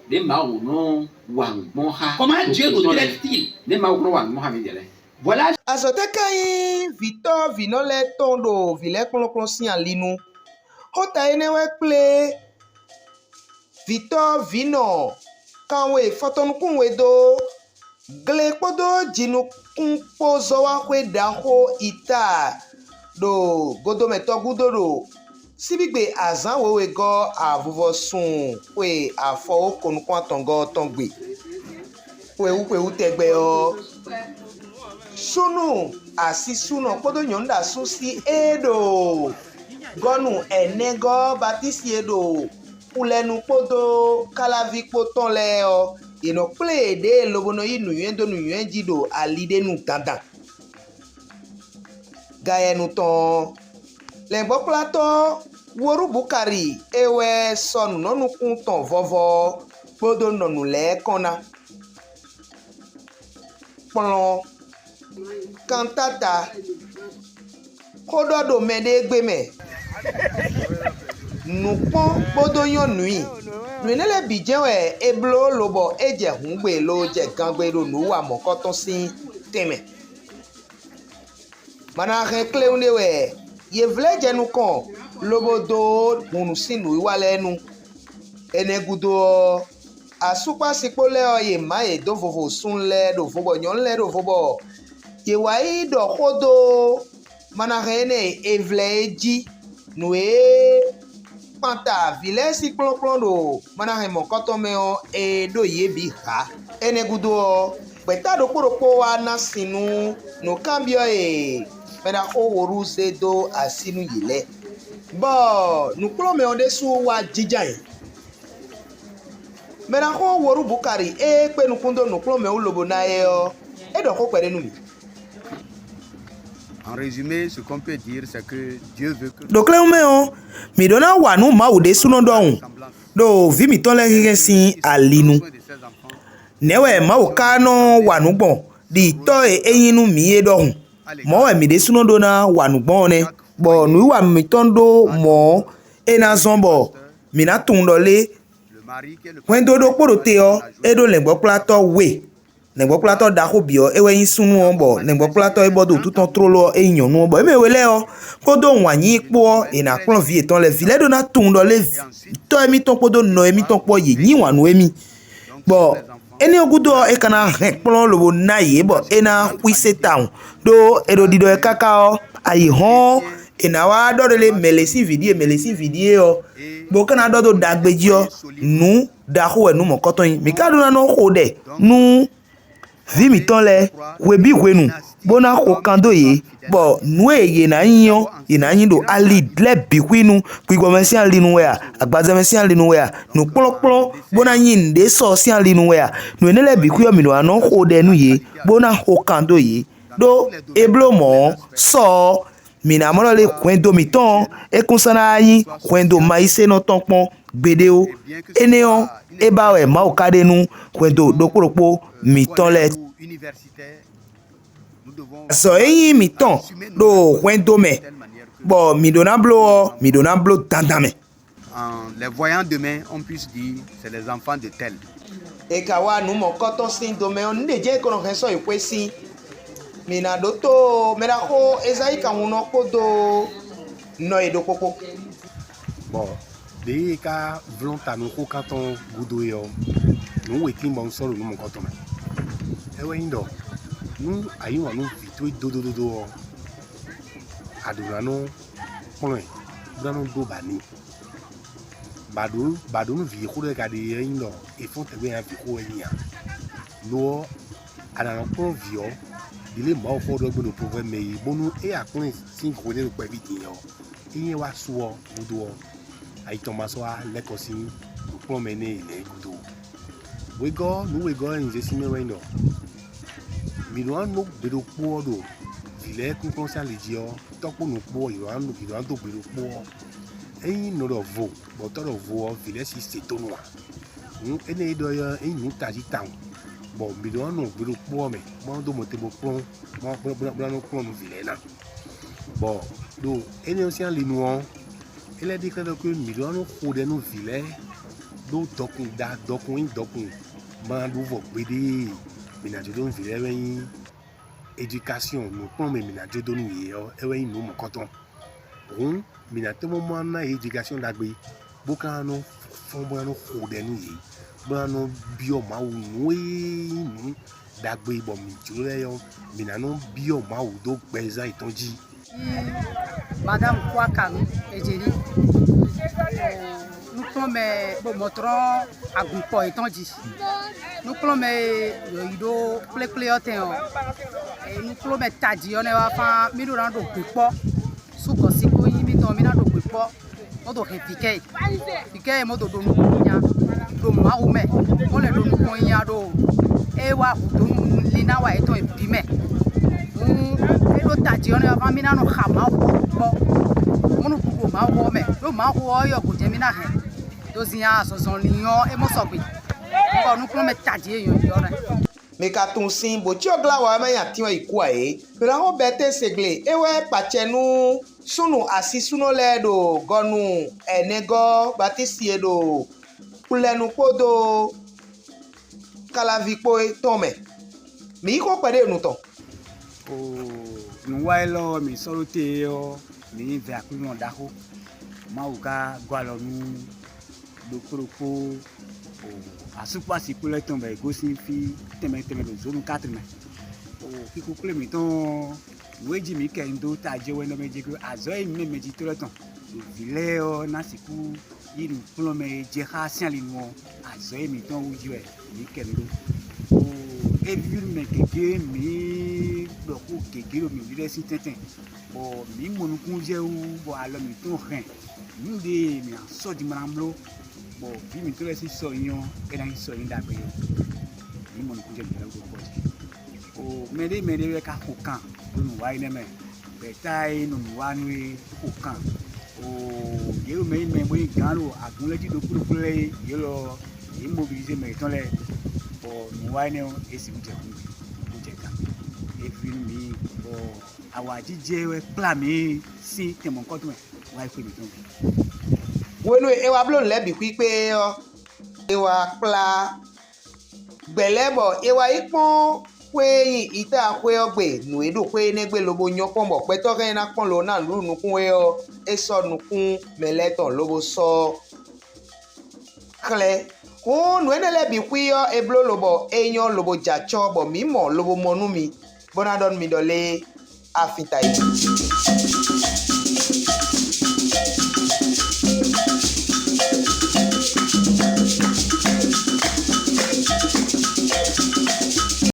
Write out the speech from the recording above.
les maou non wang moha. Comment Dieu nous traite-t-il? Les maou non wang moha médiale. Voilà. Azotekai Victor Vinole Tondo Vile Klonklonsi en linu. Hota enewe ple Victor Vino kanwe foton kunwe do gle podo jinu kunpo zowa kwe daho ita do godometo gudoro sibigbe azan wewe go avuvo sun we afo konukon atongo tongbe we utegbe o sunu asi sunu podo nyonda susi edo gonu enego batisi edo ulenu podo kalavi poton le o ino ple de lobono inu yendo nu yenjido alide nu tanda gayenu ton lembo plato woru bukari ewe sonu nonu kun ton vovo podo nonu le kona plon kantata kododo mede gbeme nupon podo yon nui nele bijewe eblo lobo eje hungbe lo je gangbe do nuwa mokoton sin teme mana rekle unewe ye vle jenu kon lobo do hunu sinu iwale nu enegudo asupa sipole o ye ma e do vovo sunle do vobo nyon le do vobo ye wai do khodo mana rene evle eji noe panta vile si plon do mana re mon koton me o e do ye bi ha enegudo peta do poropo wa na sinu no cambio e mena o woru se do asinu yile bo nu plon me on de su wa jijan mena ko woru bukari e pe nu kundo nu plon me o lobo na e o e do ko pere nu mi. En résumé, ce qu'on peut dire, c'est que Dieu veut que... Donc là, mi dona wanu ma ude suno don. Do vi mi ton le resin alinu. Newe ma ukano wanu bon. Di to e eyinu mi e don. Mo e mi de suno dona wanu bon ne. Bo nu wa mi ton do mo e na zombo. Mi na tundo le. When do porote o e do le gbo plato we. Nengbo plato da ko bio ewe yin sunu ombo nengbo plato e bodo tout en trolo e yin nu ombo e me wele o podo wanyi po e na plan vie ton le vile do na tundo le to emi ton podo no emi ton po ye yin wanu emi bo eni ogudo e kana plan lobo na ye bo e na kwise town do e do dido e kaka o ayi hon e na wa do le melesi vidie o bo kana do dagbeji o nu da ko e nu mo koton yin mi ka do na no ko de nu vi mi ton le webi wenu bona ko kando ye bo nue ye na yin do ali le bikwinu kwigbo mesian linu we agbaze mesian linu we no ploplo bona yin de so sian linu we no ne le bikwi o mi no anon ko de nu ye bona ko kando ye do eblo mo so mi na mo le kwendo mi ton e konsana yin kwendo maise no ton pon gbede o eneon eba we ma o kade nu kwendo do poropo mi ton le so eyin mi ton do kwendo me bo mi dona blo dandame Les voyants demain, on puisse dire c'est les enfants de tel. e ka wa nu mo koton sin do me on de je ko no so ipe sin mi na do to me da ko ezai ka uno kodo no edo popo bon de ka volonta no ko kanton gudo yo no wetin bon so no mo koton me e we ndo nu ayi wa no vitwe do aduna no point brano do bani badu no vi ko de ka de ndo e fon te we an vi ko enya no ana no ko vi o ile ma fo do gbo pro me bonu e akun sin ko de ko bi ti yo iye wa so gudo ayi tomaso a lekosi pro me ne ile gudo we go in je sime we no mi no an no be do po do ile kun konsa le ji o to po no po yo an do be do po eyin no do vo but to do vo ile si se to no ene do yo eyin ta ji town bon mi no no be do po me mo do mo te bo po mo no po no ile na bon do ene o si an le no ele dit que mi no no ko de no ile do dokun da dokun ma do vo gbede mina jo don vile wen éducation no pon me mina jo don ye o ewe no mo koton on mina te mo na éducation dagbe boka no fon bo no khode nu ye bo no bio ma wu nu dagbe bo mi jo le yo mina no bio ma wu do gbeza itonji Madame Kouakam Ejeri nous plombons bon motron à groupe étant dit nous plombons ido cléotéon et nous plombons tadi on est va faire mi do rando groupe sous consigo yimi to mi na do groupe on do piqué moto do nous nya do maume on le do nous nya do e wa do lina wa eto epime do tadi on est va mi na no khama monu kugo ma wo me do ma wo yo ko je mi na he do zia so son lion e mo so gbe ko nu ko me tadi eyan yo re me ka tun sin bo ti ogla wa me yan ti won iku aye ra ho bete segle ewe pachenu sunu asisuno le do gonu enego batisi do kulenu podo kalavipo tome mi ko pade nu ton o nu wa lo mi soro te o ni ve akuno dako ma uka gwalo nu dokoropo o asupa si kule ton be gosi fi teme do zonu 4 me o kiko kule mi ton weji mi ke ndo ta je we no meji ko azo e mi meji to ton vile o na siku yinu pulo me je ha sian li no azo e mi ton uji we mi ke ndo o e bi me keke mi do ko keke mi vile si teten bo mi monu kunje u bo alo mi ton ren mi de mi so di manamlo bo bi mi to le si so yan e dan so yin dagbe mi monu kunje mi lo ko o mede we ka ko kan nu wa ine me be tai nu wa nu ko kan o ye me mo garo agunleji do kule ye lo immobiliser me ton le bo nu wa ine e si buje kan e fi mi bo awa jije we plan mi si te mon ko tun wa ipe mi ton wenu ewa blo le bi pipe ewa pla gbelebo ewa ipon kweyin ita kwe ogbe nu edo kwe negbe lobo yan pombo pe to ken na pon lo na lu nukun we o eso nukun meleton lobo so kle o nu enele bi kwi yo eblo lobo eyan lobo jacho bo mimo lobo monu mi bonadon mi dole afitai